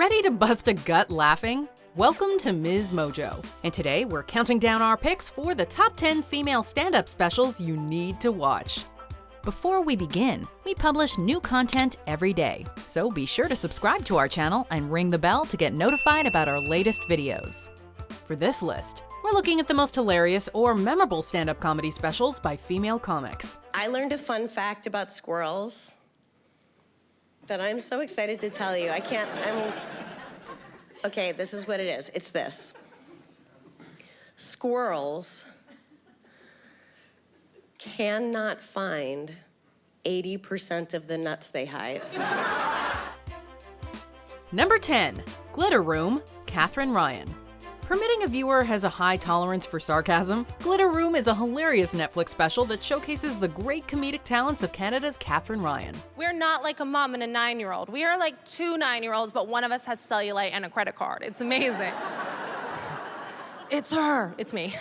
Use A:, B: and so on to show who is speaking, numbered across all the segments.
A: Ready to bust a gut laughing? Welcome to MsMojo, and today we're counting down our picks for the top 10 female stand-up specials you need to watch. Before we begin, we publish new content every day, so be sure to subscribe to our channel and ring the bell to get notified about our latest videos. For this list, we're looking at the most hilarious or memorable stand-up comedy specials by female comics.
B: I learned a fun fact about squirrels that I'm so excited to tell you. Okay, this is what it is. It's this. Squirrels cannot find 80% of the nuts they hide.
A: Number 10. Glitter Room, Katherine Ryan. Permitting a viewer has a high tolerance for sarcasm, Glitter Room is a hilarious Netflix special that showcases the great comedic talents of Canada's Katherine Ryan.
C: We're not like a mom and a 9-year-old. We are like two 9-year-olds, but one of us has cellulite and a credit card. It's amazing. It's her. It's me.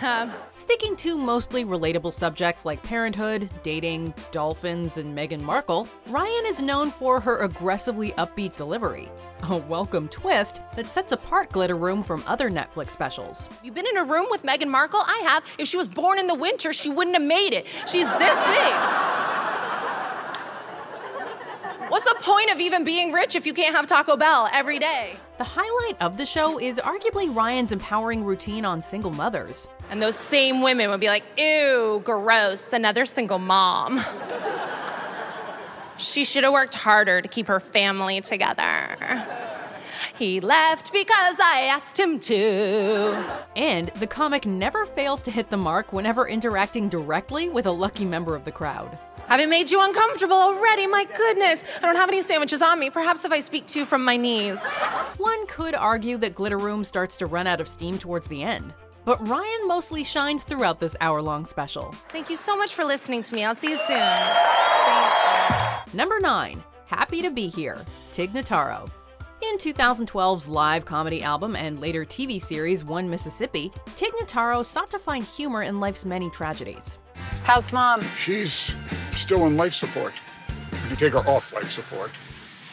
A: Sticking to mostly relatable subjects like parenthood, dating, dolphins, and Meghan Markle, Ryan is known for her aggressively upbeat delivery. A welcome twist that sets apart Glitter Room from other Netflix specials.
C: You've been in a room with Meghan Markle? I have. If she was born in the winter, she wouldn't have made it. She's this big. What's the point of even being rich if you can't have Taco Bell every day?
A: The highlight of the show is arguably Ryan's empowering routine on single mothers.
C: And those same women would be like, ew, gross, another single mom. She should have worked harder to keep her family together. He left because I asked him to.
A: And the comic never fails to hit the mark whenever interacting directly with a lucky member of the crowd.
C: Haven't made you uncomfortable already, my goodness. I don't have any sandwiches on me. Perhaps if I speak to you from my knees.
A: One could argue that Glitter Room starts to run out of steam towards the end. But Ryan mostly shines throughout this hour-long special.
C: Thank you so much for listening to me. I'll see you soon.
A: Number 9. Happy to Be Here, Tig Notaro. In 2012's live comedy album and later TV series One Mississippi, Tig Notaro sought to find humor in life's many tragedies.
D: How's Mom?
E: She's still in life support. You can take her off life support.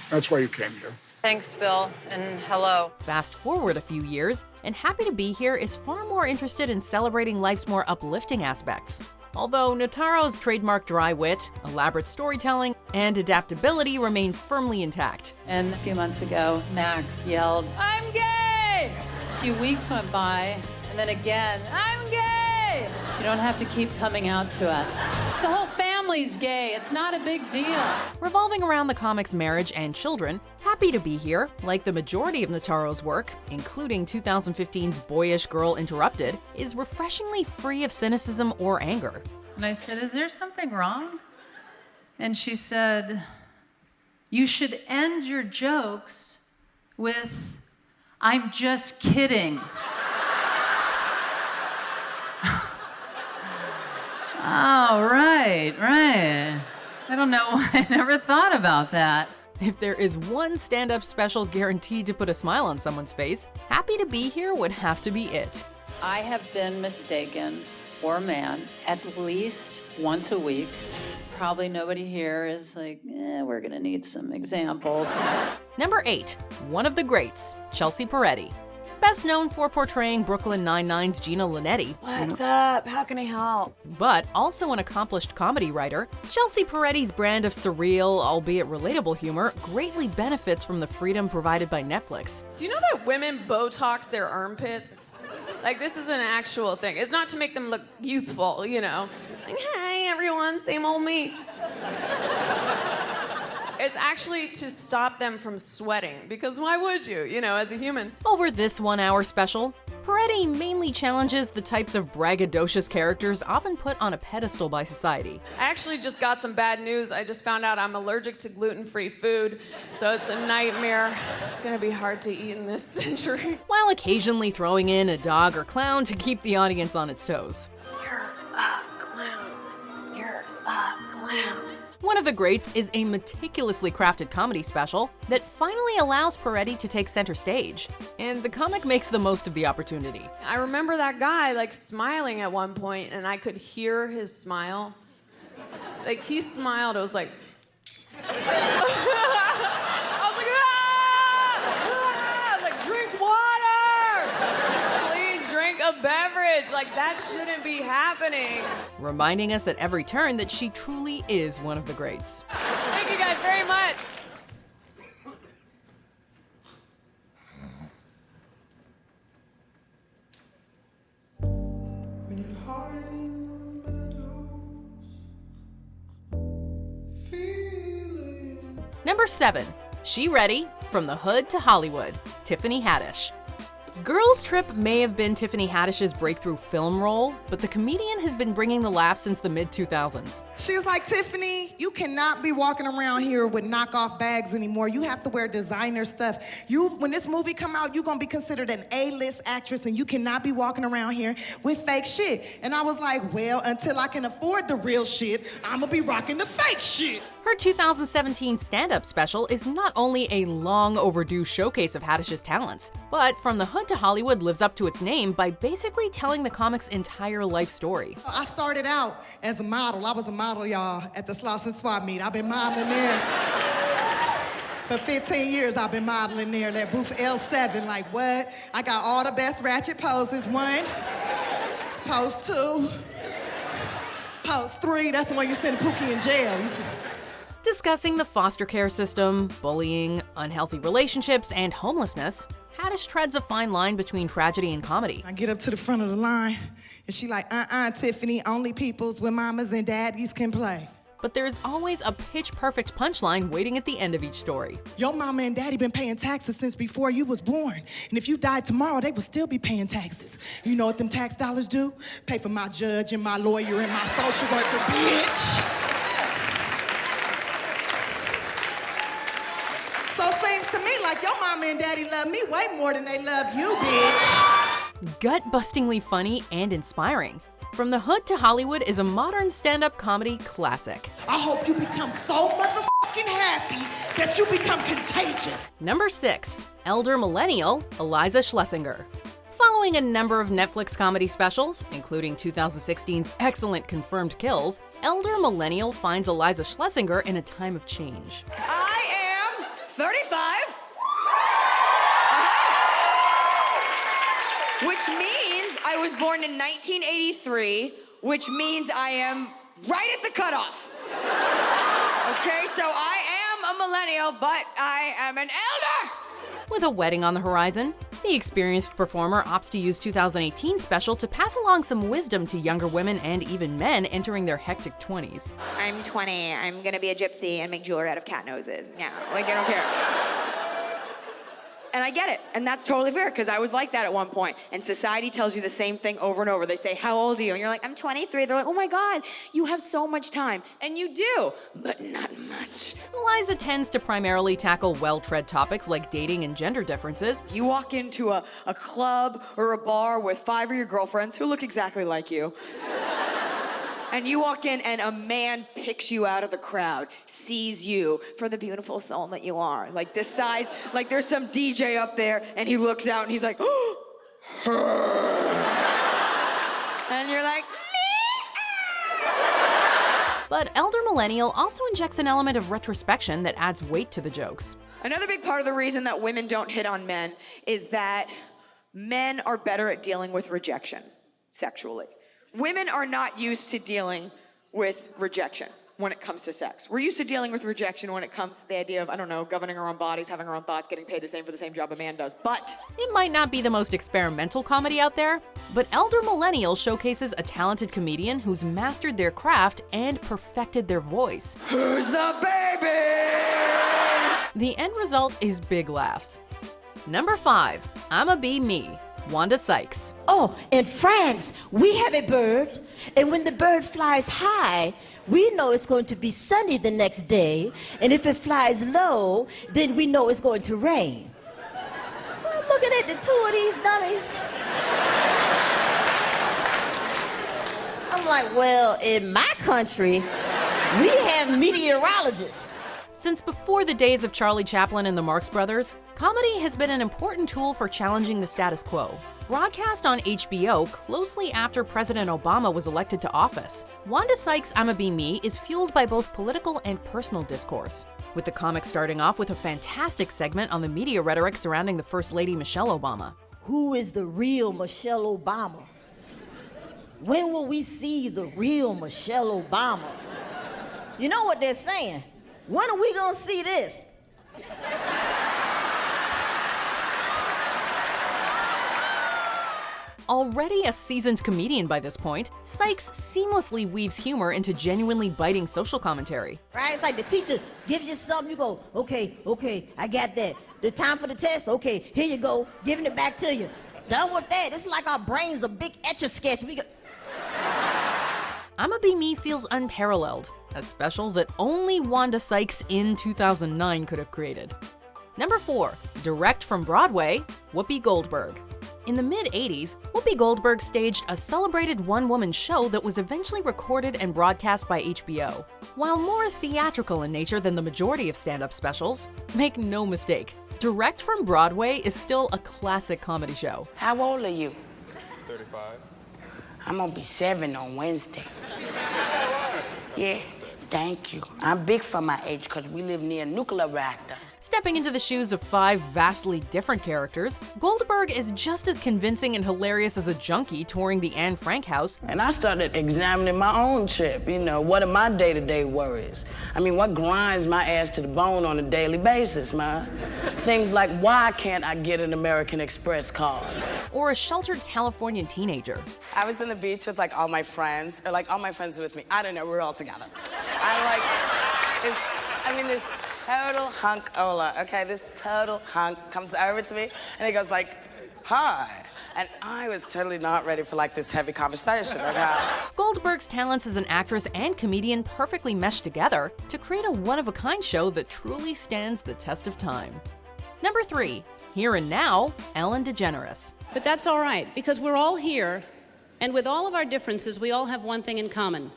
E: That's why you came here.
D: Thanks, Bill, and hello.
A: Fast forward a few years, and Happy to Be Here is far more interested in celebrating life's more uplifting aspects. Although Notaro's trademark dry wit, elaborate storytelling, and adaptability remain firmly intact.
F: And a few months ago, Max yelled, "I'm gay!" A few weeks went by, and then again, "I'm gay!" You don't have to keep coming out to us. The whole family's gay. It's not a big deal.
A: Revolving around the comic's marriage and children, Happy to Be Here, like the majority of Notaro's work, including 2015's Boyish Girl Interrupted, is refreshingly free of cynicism or anger.
F: And I said, "Is there something wrong?" And she said, "You should end your jokes with, 'I'm just kidding.'" Oh, right. I don't know why I never thought about that.
A: If there is one stand-up special guaranteed to put a smile on someone's face, Happy to Be Here would have to be it.
F: I have been mistaken for a man at least once a week. Probably nobody here is like, we're gonna need some examples.
A: Number 8. One of the Greats, Chelsea Peretti. Best known for portraying Brooklyn Nine-Nine's Gina Linetti.
G: What's up? How can I help?
A: But also an accomplished comedy writer, Chelsea Peretti's brand of surreal, albeit relatable humor greatly benefits from the freedom provided by Netflix.
G: Do you know that women Botox their armpits? Like, this is an actual thing. It's not to make them look youthful, you know? Like, hey, everyone, same old me. It's actually to stop them from sweating, because why would you, as a human?
A: Over this 1-hour special, Peretti mainly challenges the types of braggadocious characters often put on a pedestal by society.
G: I actually just got some bad news. I just found out I'm allergic to gluten-free food, so it's a nightmare. It's gonna be hard to eat in this century.
A: While occasionally throwing in a dog or clown to keep the audience on its toes.
B: You're a clown. You're a clown.
A: One of the Greats is a meticulously crafted comedy special that finally allows Peretti to take center stage, and the comic makes the most of the opportunity.
G: I remember that guy smiling at one point, and I could hear his smile. He smiled, it was like... I was like, ah! marriage. Like, that shouldn't be happening.
A: Reminding us at every turn that she truly is one of the greats.
G: Thank you guys very much.
A: Number 7. She Ready? From the Hood to Hollywood, Tiffany Haddish. Girls Trip may have been Tiffany Haddish's breakthrough film role, but the comedian has been bringing the laugh since the mid-2000s.
H: She was like, Tiffany, you cannot be walking around here with knockoff bags anymore. You have to wear designer stuff. When this movie come out, you're gonna be considered an A-list actress, and you cannot be walking around here with fake shit. And I was like, well, until I can afford the real shit, I'm gonna be rocking the fake shit.
A: Her 2017 stand-up special is not only a long overdue showcase of Haddish's talents, but From the Hood to Hollywood lives up to its name by basically telling the comic's entire life story.
H: I started out as a model. I was a model, y'all, at the Slauson Swap Meet. I've been modeling there. For 15 years, I've been modeling there, that booth L7. Like, what? I got all the best ratchet poses. 1, pose 2, pose 3. That's the one you send Pookie in jail.
A: Discussing the foster care system, bullying, unhealthy relationships, and homelessness, Haddish treads a fine line between tragedy and comedy.
H: I get up to the front of the line, and she like, Tiffany, only peoples with mamas and daddies can play.
A: But there's always a pitch-perfect punchline waiting at the end of each story.
H: Your mama and daddy been paying taxes since before you was born. And if you died tomorrow, they would still be paying taxes. You know what them tax dollars do? Pay for my judge and my lawyer and my social worker, bitch. So it seems to me like your mama and daddy love me way more than they love you, bitch.
A: Gut-bustingly funny and inspiring. From the Hood to Hollywood is a modern stand-up comedy classic.
H: I hope you become so motherfucking happy that you become contagious.
A: Number 6. Elder Millennial, Eliza Schlesinger. Following a number of Netflix comedy specials, including 2016's excellent Confirmed Kills, Elder Millennial finds Eliza Schlesinger in a time of change.
I: I am 35, which means I was born in 1983, which means I am right at the cutoff. Okay, so I am a millennial, but I am an elder.
A: With a wedding on the horizon, the experienced performer opts to use 2018 special to pass along some wisdom to younger women and even men entering their hectic 20s.
I: I'm 20, I'm gonna be a gypsy and make jewelry out of cat noses. Yeah, like I don't care. And I get it, and that's totally fair, because I was like that at one point. And society tells you the same thing over and over. They say, how old are you? And you're like, I'm 23. They're like, oh my God, you have so much time. And you do, but not much.
A: Eliza tends to primarily tackle well-tread topics like dating and gender differences.
I: You walk into a club or a bar with 5 of your girlfriends who look exactly like you. And you walk in and a man picks you out of the crowd, sees you for the beautiful soul that you are. Like decides, like there's some DJ up there and he looks out and he's like, oh, her. And you're like, me?
A: But Elder Millennial also injects an element of retrospection that adds weight to the jokes.
I: Another big part of the reason that women don't hit on men is that men are better at dealing with rejection sexually. Women are not used to dealing with rejection when it comes to sex. We're used to dealing with rejection when it comes to the idea of, I don't know, governing our own bodies, having our own thoughts, getting paid the same for the same job a man does. But
A: it might not be the most experimental comedy out there, but Elder Millennial showcases a talented comedian who's mastered their craft and perfected their voice.
I: Who's the baby?
A: The end result is big laughs. Number 5, I'ma Be Me, Wanda Sykes.
J: Oh, in France, we have a bird, and when the bird flies high, we know it's going to be sunny the next day, and if it flies low, then we know it's going to rain. So I'm looking at the 2 of these dummies. I'm like, well, in my country, we have meteorologists.
A: Since before the days of Charlie Chaplin and the Marx Brothers, comedy has been an important tool for challenging the status quo. Broadcast on HBO closely after President Obama was elected to office, Wanda Sykes' I'ma Be Me is fueled by both political and personal discourse, with the comic starting off with a fantastic segment on the media rhetoric surrounding the First Lady Michelle Obama.
J: Who is the real Michelle Obama? when will we see the real Michelle Obama? You know what they're saying? When are we gonna see this?
A: Already a seasoned comedian by this point, Sykes seamlessly weaves humor into genuinely biting social commentary.
J: Right? It's like the teacher gives you something, you go, okay, I got that. The time for the test, okay, here you go, giving it back to you. Done with that. It's like our brains a big Etch-a-Sketch.
A: I'ma Be Me feels unparalleled, a special that only Wanda Sykes in 2009 could have created. Number 4, direct from Broadway, Whoopi Goldberg. In the mid-80s, Whoopi Goldberg staged a celebrated one-woman show that was eventually recorded and broadcast by HBO. While more theatrical in nature than the majority of stand-up specials, make no mistake, direct from Broadway is still a classic comedy show.
K: How old are you?
L: 35.
K: I'm gonna be 7 on Wednesday. Yeah, thank you. I'm big for my age because we live near a nuclear reactor.
A: Stepping into the shoes of 5 vastly different characters, Goldberg is just as convincing and hilarious as a junkie touring the Anne Frank house.
K: And I started examining my own trip. You know, what are my day-to-day worries? I mean, what grinds my ass to the bone on a daily basis, man? Things like, why can't I get an American Express card?
A: Or a sheltered Californian teenager.
M: I was on the beach with like all my friends, or like all my friends with me. I don't know, we're all together. This total hunk-ola, okay? This total hunk comes over to me, and he goes like, hi. And I was totally not ready for like this heavy conversation, okay?
A: Goldberg's talents as an actress and comedian perfectly mesh together to create a one-of-a-kind show that truly stands the test of time. Number 3, Here and Now, Ellen DeGeneres.
N: But that's all right, because we're all here, and with all of our differences, we all have one thing in common.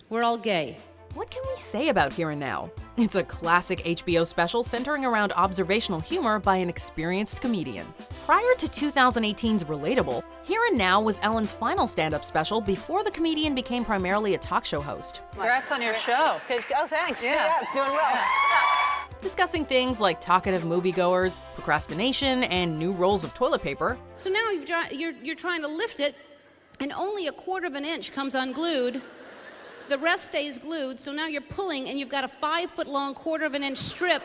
N: We're all gay.
A: What can we say about Here and Now? It's a classic HBO special centering around observational humor by an experienced comedian. Prior to 2018's Relatable, Here and Now was Ellen's final stand-up special before the comedian became primarily a talk show host.
D: Congrats on your show. Oh, thanks. Yeah, it's doing well.
A: Discussing things like talkative moviegoers, procrastination, and new rolls of toilet paper.
N: So now you're trying to lift it, and only 1/4 of an inch comes unglued. The rest stays glued, so now you're pulling, and you've got a 5-foot-long 1/4 of an inch strip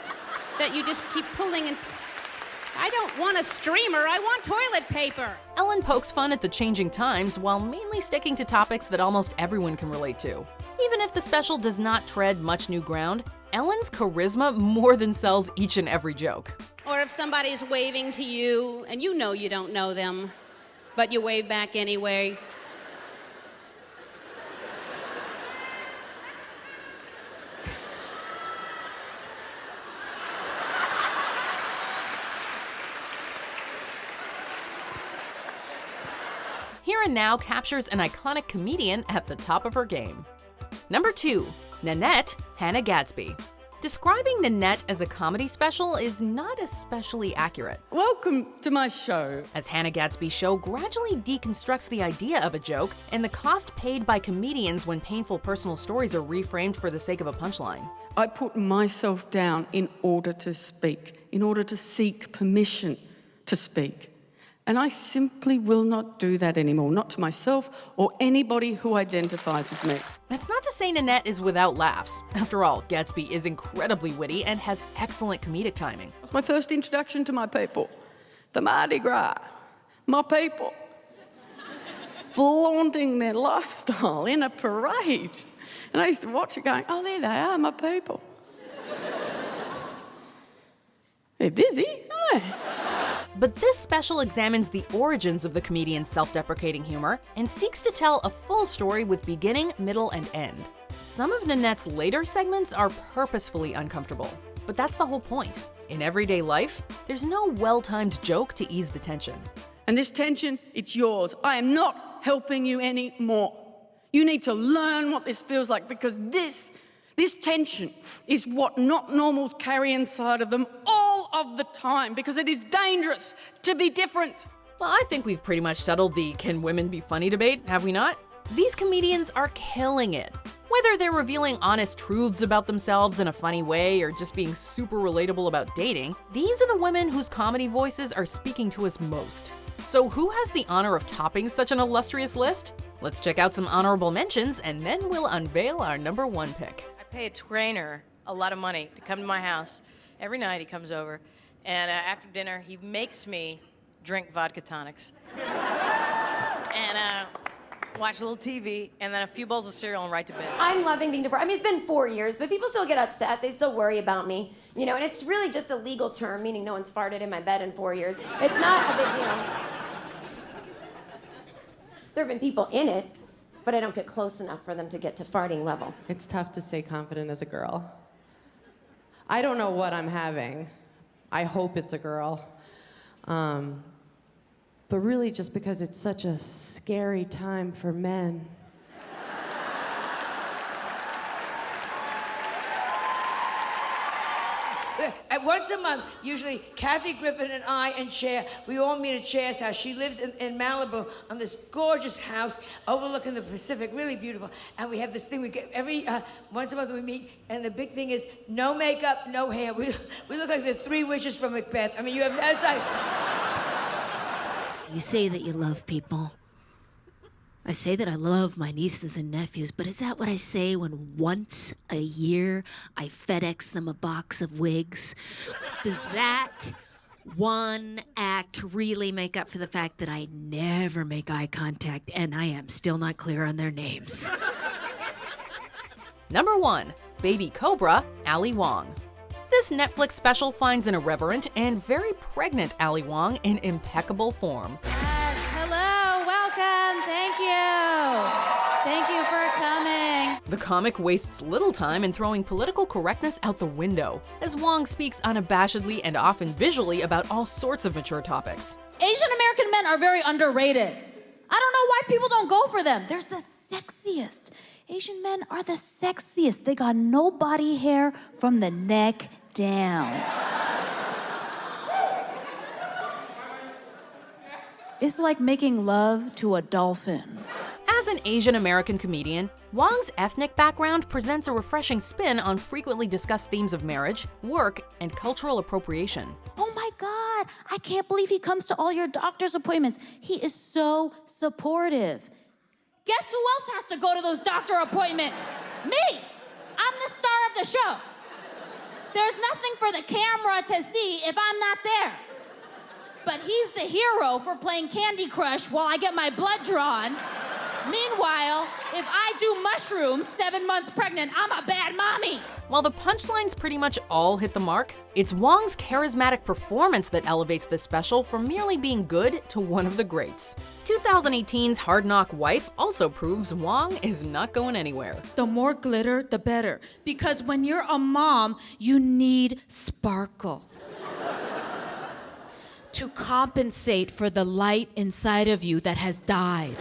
N: that you just keep pulling, and I don't want a streamer, I want toilet paper.
A: Ellen pokes fun at the changing times while mainly sticking to topics that almost everyone can relate to. Even if the special does not tread much new ground, Ellen's charisma more than sells each and every joke.
N: Or if somebody's waving to you, and you know you don't know them, but you wave back anyway.
A: Here and Now captures an iconic comedian at the top of her game. Number 2, Nanette, Hannah Gadsby. Describing Nanette as a comedy special is not especially accurate.
O: Welcome to my show.
A: As Hannah Gadsby's show gradually deconstructs the idea of a joke and the cost paid by comedians when painful personal stories are reframed for the sake of a punchline.
O: I put myself down in order to speak, in order to seek permission to speak. And I simply will not do that anymore, not to myself or anybody who identifies with me.
A: That's not to say Nanette is without laughs. After all, Gadsby is incredibly witty and has excellent comedic timing.
O: It's my first introduction to my people, the Mardi Gras, my people, flaunting their lifestyle in a parade. And I used to watch it going, oh, there they are, my people. They're busy, aren't they?
A: But this special examines the origins of the comedian's self-deprecating humor and seeks to tell a full story with beginning, middle, and end. Some of Nanette's later segments are purposefully uncomfortable, but that's the whole point. In everyday life, there's no well-timed joke to ease the tension.
O: And this tension, it's yours. I am not helping you anymore. You need to learn what this feels like, because this tension is what not normals carry inside of them all of the time, because it is dangerous to be different.
A: Well, I think we've pretty much settled the can women be funny debate, have we not? These comedians are killing it. Whether they're revealing honest truths about themselves in a funny way or just being super relatable about dating, these are the women whose comedy voices are speaking to us most. So who has the honor of topping such an illustrious list? Let's check out some honorable mentions and then we'll unveil our number 1 pick.
L: I pay a trainer a lot of money to come to my house. Every night he comes over, and after dinner he makes me drink vodka tonics. And watch a little TV, and then a few bowls of cereal and right to bed.
P: I'm loving being divorced. I mean, it's been 4 years, but people still get upset. They still worry about me, you know, and it's really just a legal term, meaning no one's farted in my bed in 4 years. It's not a big deal. There have been people in it, but I don't get close enough for them to get to farting level.
Q: It's tough to stay confident as a girl. I don't know what I'm having. I hope it's a girl. But really just because it's such a scary time for men.
R: Once a month, usually Kathy Griffin and I and Cher, we all meet at Cher's house. She lives in Malibu on this gorgeous house overlooking the Pacific, really beautiful. And we have this thing, we get every, once a month we meet, and the big thing is no makeup, no hair. We look like the 3 witches from Macbeth. I mean, you have, that's like...
S: You say that you love people. I say that I love my nieces and nephews, but is that what I say when once a year I FedEx them a box of wigs? Does that one act really make up for the fact that I never make eye contact and I am still not clear on their names?
A: Number 1, Baby Cobra, Ali Wong. This Netflix special finds an irreverent and very pregnant Ali Wong in impeccable form.
T: Hello, welcome, thank you. Thank you for coming.
A: The comic wastes little time in throwing political correctness out the window, as Wong speaks unabashedly and often visually about all sorts of mature topics.
T: Asian American men are very underrated. I don't know why people don't go for them. They're the sexiest. Asian men are the sexiest. They got no body hair from the neck down. It's like making love to a dolphin.
A: As an Asian American comedian, Wong's ethnic background presents a refreshing spin on frequently discussed themes of marriage, work, and cultural appropriation.
T: Oh my God, I can't believe he comes to all your doctor's appointments. He is so supportive. Guess who else has to go to those doctor appointments? Me! I'm the star of the show. There's nothing for the camera to see if I'm not there. But he's the hero for playing Candy Crush while I get my blood drawn. Meanwhile, if I do mushrooms 7 months pregnant, I'm a bad mommy.
A: While the punchlines pretty much all hit the mark, it's Wong's charismatic performance that elevates the special from merely being good to one of the greats. 2018's Hard Knock Wife also proves Wong is not going anywhere.
T: The more glitter, the better. Because when you're a mom, you need sparkle. To compensate for the light inside of you that has died.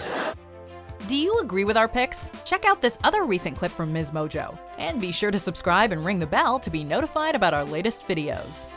A: Do you agree with our picks? Check out this other recent clip from MsMojo. And be sure to subscribe and ring the bell to be notified about our latest videos.